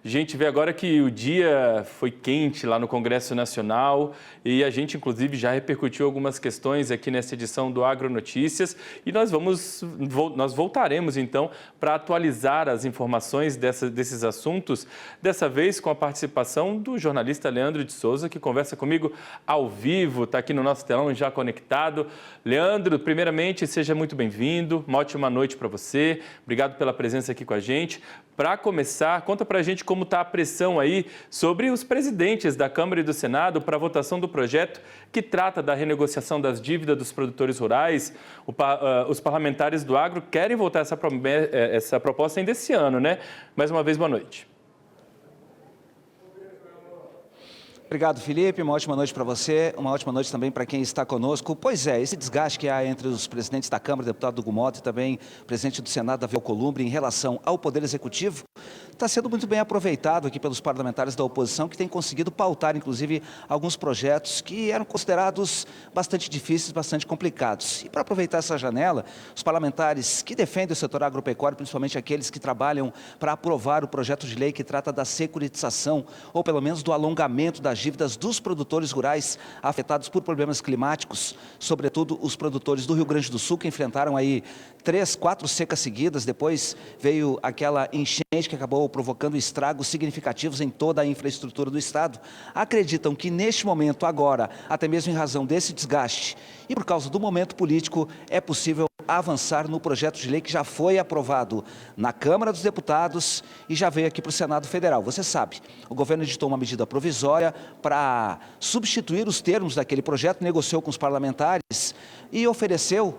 A gente vê agora que o dia foi quente lá no Congresso Nacional e a gente, inclusive, já repercutiu algumas questões aqui nessa edição do Agronotícias e nós voltaremos, então, para atualizar as informações desses assuntos, dessa vez com a participação do jornalista Leandro de Souza, que conversa comigo ao vivo, está aqui no nosso telão já conectado. Leandro, primeiramente, seja muito bem-vindo, uma ótima noite para você, obrigado pela presença aqui com a gente. Para começar, conta para a gente como está a pressão aí sobre os presidentes da Câmara e do Senado para a votação do projeto que trata da renegociação das dívidas dos produtores rurais. Os parlamentares do agro querem votar essa proposta ainda esse ano, né? Mais uma vez, boa noite. Obrigado, Felipe. Uma ótima noite para você, uma ótima noite também para quem está conosco. Pois é, esse desgaste que há entre os presidentes da Câmara, o deputado Hugo Mota e também o presidente do Senado, Davi Alcolumbre, em relação ao Poder Executivo, está sendo muito bem aproveitado aqui pelos parlamentares da oposição, que têm conseguido pautar, inclusive, alguns projetos que eram considerados bastante difíceis, bastante complicados. E para aproveitar essa janela, os parlamentares que defendem o setor agropecuário, principalmente aqueles que trabalham para aprovar o projeto de lei que trata da securitização, ou pelo menos do alongamento das dívidas dos produtores rurais afetados por problemas climáticos, sobretudo os produtores do Rio Grande do Sul, que enfrentaram aí 3, 4 secas seguidas. Depois veio aquela enchente que acabou provocando estragos significativos em toda a infraestrutura do Estado. Acreditam que neste momento, agora, até mesmo em razão desse desgaste e por causa do momento político, é possível avançar no projeto de lei que já foi aprovado na Câmara dos Deputados e já veio aqui para o Senado Federal. Você sabe, o governo editou uma medida provisória para substituir os termos daquele projeto, negociou com os parlamentares e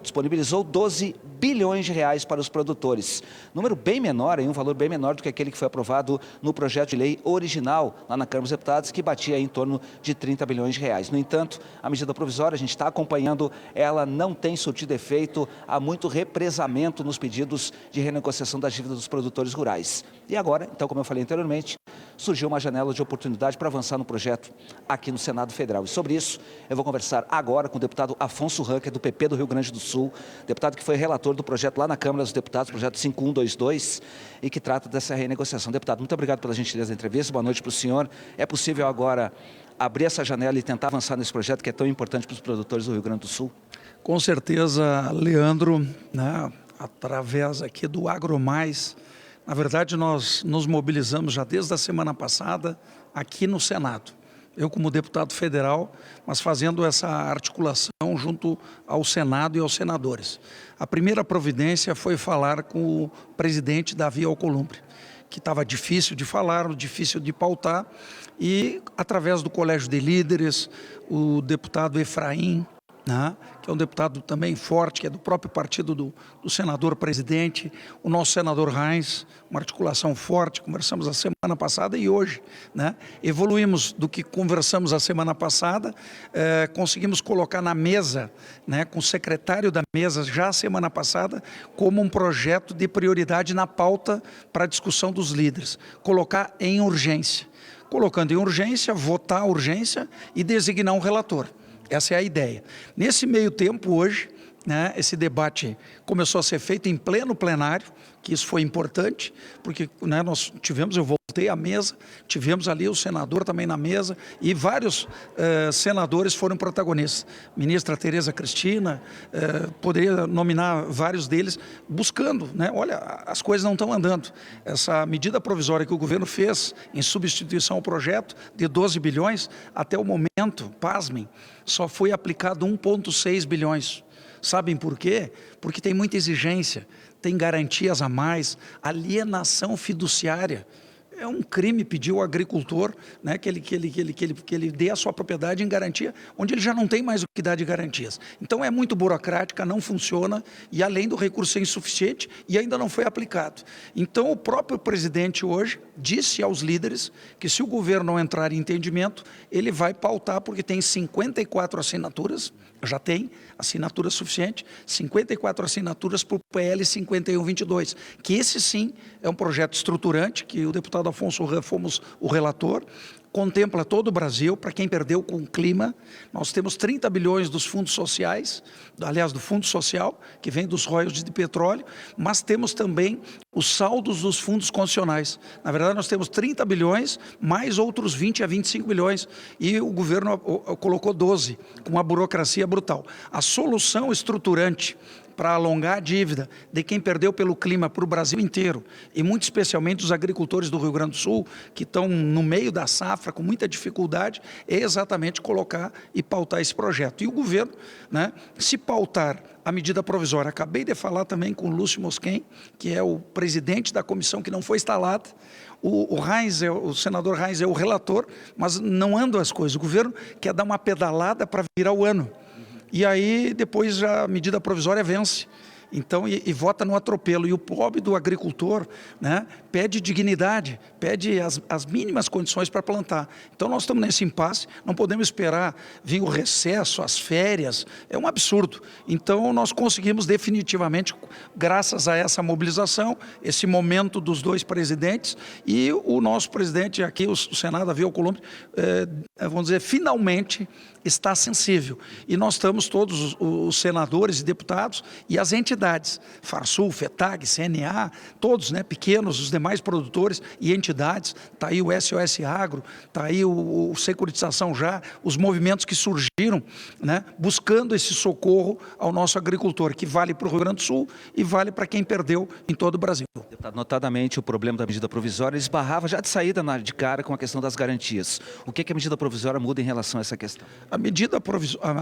disponibilizou 12 bilhões de reais para os produtores. Número bem menor, um valor bem menor do que aquele que foi aprovado no projeto de lei original lá na Câmara dos Deputados, que batia em torno de 30 bilhões de reais. No entanto, a medida provisória, a gente está acompanhando, ela não tem surtido efeito, há muito represamento nos pedidos de renegociação das dívidas dos produtores rurais. E agora, então, como eu falei anteriormente, surgiu uma janela de oportunidade para avançar no projeto aqui no Senado Federal. E sobre isso, eu vou conversar agora com o deputado Afonso Ram, que é do PP do Rio Grande do Sul, deputado que foi relator do projeto lá na Câmara dos Deputados, projeto 5122, e que trata dessa renegociação. Deputado, muito obrigado pela gentileza da entrevista, boa noite para o senhor. É possível agora abrir essa janela e tentar avançar nesse projeto que é tão importante para os produtores do Rio Grande do Sul? Com certeza, Leandro, né, através aqui do AgroMais, na verdade nós nos mobilizamos já desde a semana passada aqui no Senado. Eu como deputado federal, mas fazendo essa articulação junto ao Senado e aos senadores. A primeira providência foi falar com o presidente Davi Alcolumbre, que estava difícil de falar, difícil de pautar, e através do Colégio de Líderes, o deputado Efraim, né, que é um deputado também forte, que é do próprio partido do senador presidente, o nosso senador Reins, uma articulação forte, conversamos a semana passada e hoje, né, evoluímos do que conversamos a semana passada, conseguimos colocar na mesa, né, com o secretário da mesa já a semana passada, como um projeto de prioridade na pauta para a discussão dos líderes, colocar em urgência. Colocando em urgência, votar a urgência e designar um relator. Essa é a ideia. Nesse meio tempo, hoje, né, esse debate começou a ser feito em pleno plenário, que isso foi importante, porque, né, eu voltei à mesa, tivemos ali o senador também na mesa e vários senadores foram protagonistas. Ministra Tereza Cristina, poderia nominar vários deles, buscando, né, olha, as coisas não estão andando. Essa medida provisória que o governo fez em substituição ao projeto de 12 bilhões, até o momento, pasmem, só foi aplicado 1,6 bilhões. Sabem por quê? Porque tem muita exigência, tem garantias a mais, alienação fiduciária. É um crime pedir ao agricultor, né, que ele dê a sua propriedade em garantia, onde ele já não tem mais o que dar de garantias. Então é muito burocrática, não funciona e além do recurso ser insuficiente e ainda não foi aplicado. Então o próprio presidente hoje disse aos líderes que se o governo não entrar em entendimento, ele vai pautar porque tem 54 assinaturas, já tem assinatura suficiente, 54 assinaturas para o PL 5122, que esse sim é um projeto estruturante, que o deputado Afonso Ram fomos o relator, contempla todo o Brasil, para quem perdeu com o clima. Nós temos 30 bilhões dos fundos sociais, aliás, do Fundo Social, que vem dos royalties de petróleo, mas temos também os saldos dos fundos constitucionais. Na verdade, nós temos 30 bilhões, mais outros 20 a 25 bilhões, e o governo colocou 12, com uma burocracia brutal. A solução estruturante para alongar a dívida de quem perdeu pelo clima para o Brasil inteiro, e muito especialmente os agricultores do Rio Grande do Sul, que estão no meio da safra, com muita dificuldade, é exatamente colocar e pautar esse projeto. E o governo, né, se pautar a medida provisória, acabei de falar também com o Lúcio Mosquen, que é o presidente da comissão que não foi instalada, o senador Reins é o relator, mas não andam as coisas. O governo quer dar uma pedalada para virar o ano. E aí, depois, a medida provisória vence. Então, e vota no atropelo. E o pobre do agricultor, né, pede dignidade, pede as mínimas condições para plantar. Então, nós estamos nesse impasse, não podemos esperar vir o recesso, as férias, é um absurdo. Então, nós conseguimos definitivamente, graças a essa mobilização, esse momento dos dois presidentes, e o nosso presidente aqui, o Senado, Davi Alcolumbre, vamos dizer, finalmente está sensível. E nós estamos todos, os senadores e deputados e as entidades, Farsul, FETAG, CNA, todos, né, pequenos, os demais produtores e entidades, está aí o SOS Agro, está aí o Securitização Já, os movimentos que surgiram, né, buscando esse socorro ao nosso agricultor, que vale para o Rio Grande do Sul e vale para quem perdeu em todo o Brasil. Deputado, notadamente o problema da medida provisória esbarrava já de saída de cara com a questão das garantias. O que a medida provisória muda em relação a essa questão? A medida provisória...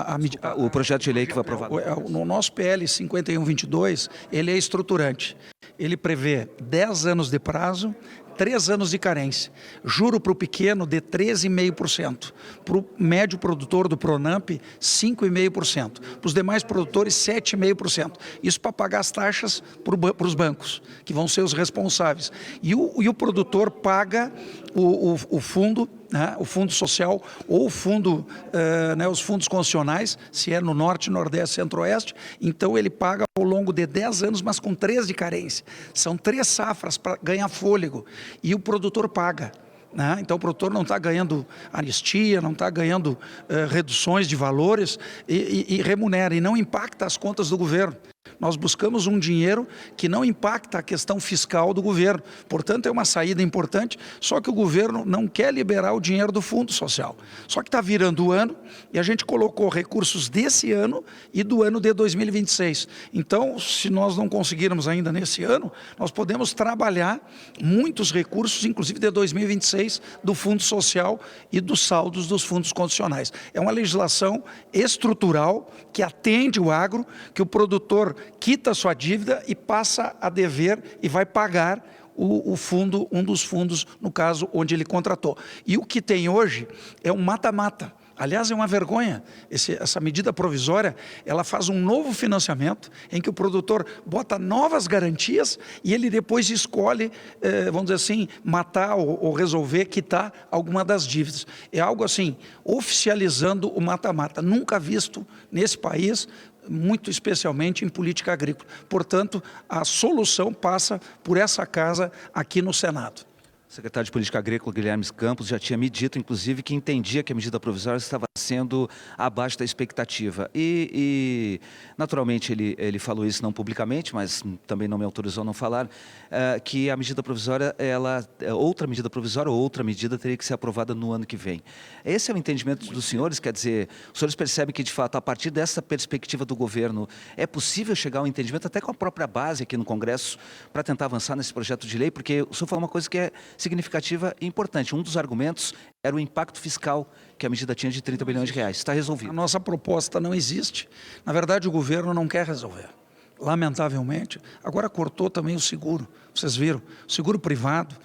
O projeto de lei que foi aprovado. No nosso PL 5122, ele é estruturante. Ele prevê 10 anos de prazo, 3 anos de carência. Juro para o pequeno de 13,5%. Para o médio produtor do Pronamp, 5,5%. Para os demais produtores, 7,5%. Isso para pagar as taxas para os bancos, que vão ser os responsáveis. E o produtor paga o fundo, né, o fundo social ou o fundo, né, os fundos constitucionais, se é no norte, nordeste, centro-oeste. Então ele paga ao longo de 10 anos, mas com 3 de carência. São 3 safras para ganhar fôlego. E o produtor paga. Né? Então o produtor não está ganhando anistia, não está ganhando reduções de valores e remunera, e não impacta as contas do governo. Nós buscamos um dinheiro que não impacta a questão fiscal do governo. Portanto, é uma saída importante, só que o governo não quer liberar o dinheiro do Fundo Social. Só que está virando o ano e a gente colocou recursos desse ano e do ano de 2026. Então, se nós não conseguirmos ainda nesse ano, nós podemos trabalhar muitos recursos, inclusive de 2026, do Fundo Social e dos saldos dos fundos constitucionais. É uma legislação estrutural que atende o agro, que o produtor quita a sua dívida e passa a dever e vai pagar o fundo, um dos fundos, no caso, onde ele contratou. E o que tem hoje é um mata-mata. Aliás, é uma vergonha. Essa medida provisória, ela faz um novo financiamento em que o produtor bota novas garantias e ele depois escolhe, vamos dizer assim, matar ou resolver, quitar alguma das dívidas. É algo assim, oficializando o mata-mata, nunca visto nesse país, muito especialmente em política agrícola. Portanto, a solução passa por essa casa aqui no Senado. O secretário de Política Agrícola, Guilherme Campos, já tinha me dito, inclusive, que entendia que a medida provisória estava sendo abaixo da expectativa. E naturalmente, ele falou isso não publicamente, mas também não me autorizou a não falar, que a medida provisória, outra medida provisória ou outra medida teria que ser aprovada no ano que vem. Esse é o entendimento dos senhores? Quer dizer, os senhores percebem que, de fato, a partir dessa perspectiva do governo, é possível chegar a um entendimento até com a própria base aqui no Congresso para tentar avançar nesse projeto de lei? Porque o senhor falou uma coisa que é significativa e importante. Um dos argumentos era o impacto fiscal que a medida tinha de 30 bilhões de reais. Está resolvido. A nossa proposta não existe. Na verdade, o governo não quer resolver. Lamentavelmente, agora cortou também o seguro. Vocês viram? O seguro privado,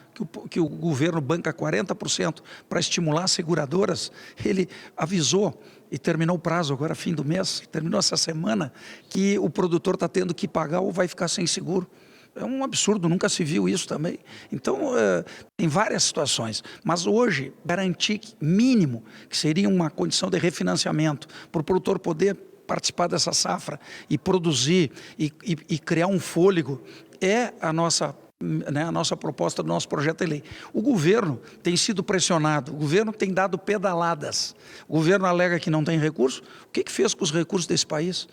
que o governo banca 40% para estimular as seguradoras, ele avisou e terminou o prazo agora, fim do mês, terminou essa semana, que o produtor está tendo que pagar ou vai ficar sem seguro. É um absurdo, nunca se viu isso também. Então, tem várias situações. Mas hoje, garantir mínimo, que seria uma condição de refinanciamento, para o produtor poder participar dessa safra e produzir e criar um fôlego, é a nossa né, a nossa proposta do nosso projeto de lei. O governo tem sido pressionado, o governo tem dado pedaladas, o governo alega que não tem recurso. O que fez com os recursos desse país?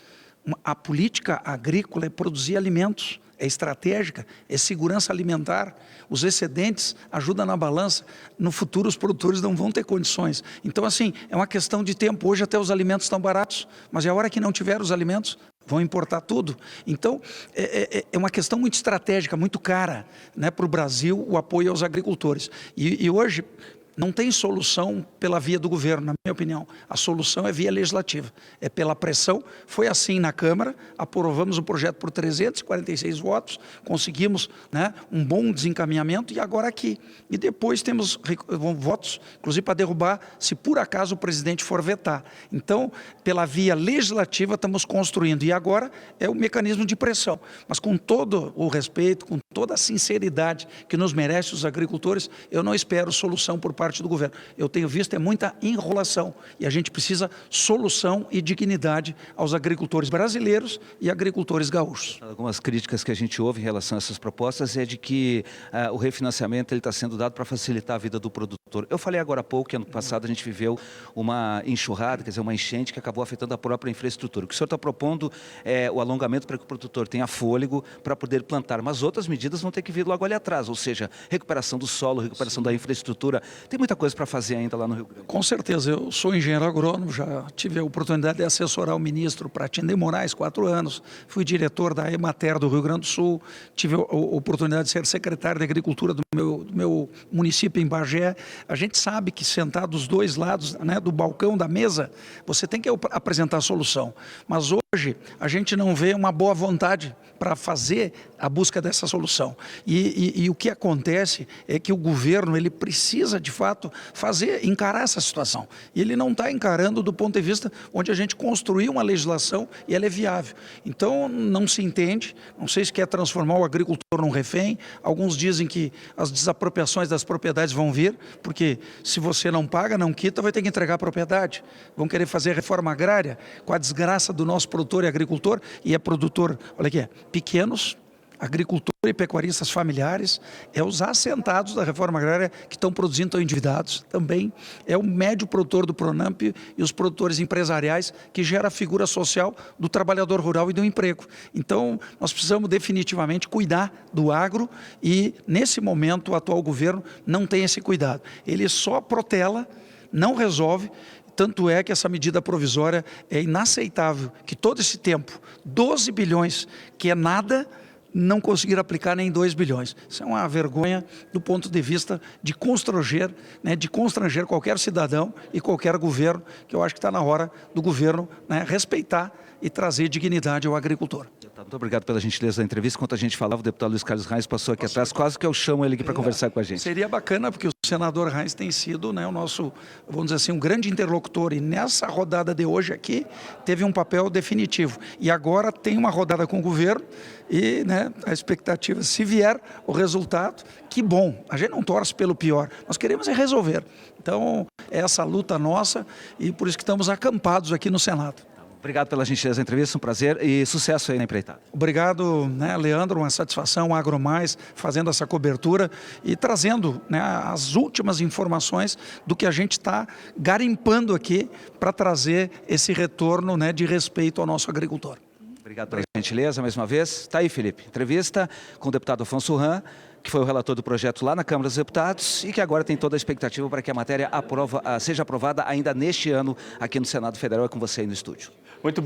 A política agrícola é produzir alimentos, é estratégica, é segurança alimentar. Os excedentes ajudam na balança. No futuro, os produtores não vão ter condições. Então, assim, é uma questão de tempo. Hoje até os alimentos estão baratos, mas é a hora que não tiver os alimentos, vão importar tudo. Então, é uma questão muito estratégica, muito cara, né, para o Brasil, o apoio aos agricultores. E hoje não tem solução pela via do governo, na minha opinião. A solução é via legislativa, é pela pressão. Foi assim na Câmara, aprovamos o projeto por 346 votos, conseguimos, né, um bom desencaminhamento, e agora aqui. E depois temos votos, inclusive para derrubar, se por acaso o presidente for vetar. Então, pela via legislativa estamos construindo, e agora é o mecanismo de pressão. Mas com todo o respeito, com toda a sinceridade que nos merece os agricultores, eu não espero solução por parte do governo. Eu tenho visto muita enrolação, e a gente precisa solução e dignidade aos agricultores brasileiros e agricultores gaúchos. Algumas críticas que a gente ouve em relação a essas propostas é de que o refinanciamento está sendo dado para facilitar a vida do produtor. Eu falei agora há pouco que ano passado a gente viveu uma enxurrada, quer dizer, uma enchente que acabou afetando a própria infraestrutura. O que o senhor está propondo é o alongamento para que o produtor tenha fôlego para poder plantar, mas outras medidas vão ter que vir logo ali atrás, ou seja, recuperação do solo, recuperação da infraestrutura. Tem muita coisa para fazer ainda lá no Rio Grande. Com certeza, eu sou engenheiro agrônomo, já tive a oportunidade de assessorar o ministro Pratinha de Moraes, 4 anos, fui diretor da Emater do Rio Grande do Sul, tive a oportunidade de ser secretário de Agricultura do meu município em Bagé. A gente sabe que sentar dos dois lados, né, do balcão, da mesa, você tem que apresentar a solução, mas hoje a gente não vê uma boa vontade para fazer a busca dessa solução. E o que acontece é que o governo ele precisa, de fato, encarar essa situação. E ele não está encarando do ponto de vista onde a gente construiu uma legislação e ela é viável. Então, não se entende, não sei se quer transformar o agricultor num refém. Alguns dizem que as desapropriações das propriedades vão vir, porque se você não paga, não quita, vai ter que entregar a propriedade. Vão querer fazer reforma agrária com a desgraça do nosso produtor e agricultor, e é produtor, olha aqui, pequenos, agricultor e pecuaristas familiares, é os assentados da reforma agrária que estão produzindo, estão endividados, também é o médio produtor do Pronamp e os produtores empresariais que gera a figura social do trabalhador rural e do emprego. Então, nós precisamos definitivamente cuidar do agro, e nesse momento o atual governo não tem esse cuidado. Ele só protela, não resolve. Tanto é que essa medida provisória é inaceitável, que todo esse tempo, 12 bilhões, que é nada, não conseguir aplicar nem 2 bilhões. Isso é uma vergonha do ponto de vista de constranger, né, qualquer cidadão e qualquer governo, que eu acho que está na hora do governo, né, respeitar e trazer dignidade ao agricultor. Muito obrigado pela gentileza da entrevista. Enquanto a gente falava, o deputado Luiz Carlos Reis passou aqui atrás, quase que eu chamo ele aqui para conversar com a gente. Seria bacana, porque o senador Reis tem sido, né, o nosso, vamos dizer assim, um grande interlocutor, e nessa rodada de hoje aqui teve um papel definitivo. E agora tem uma rodada com o governo e, né, a expectativa, se vier o resultado, que bom. A gente não torce pelo pior, nós queremos é resolver. Então, é essa luta nossa, e por isso que estamos acampados aqui no Senado. Obrigado pela gentileza da entrevista, um prazer e sucesso aí na empreitada. Obrigado, né, Leandro, uma satisfação, AgroMais, fazendo essa cobertura e trazendo, né, as últimas informações do que a gente está garimpando aqui para trazer esse retorno, né, de respeito ao nosso agricultor. Obrigado pela gentileza, mais uma vez. Está aí, Felipe, entrevista com o deputado Afonso Ram, que foi o relator do projeto lá na Câmara dos Deputados e que agora tem toda a expectativa para que a matéria seja aprovada ainda neste ano aqui no Senado Federal. É com você aí no estúdio. Muito bem.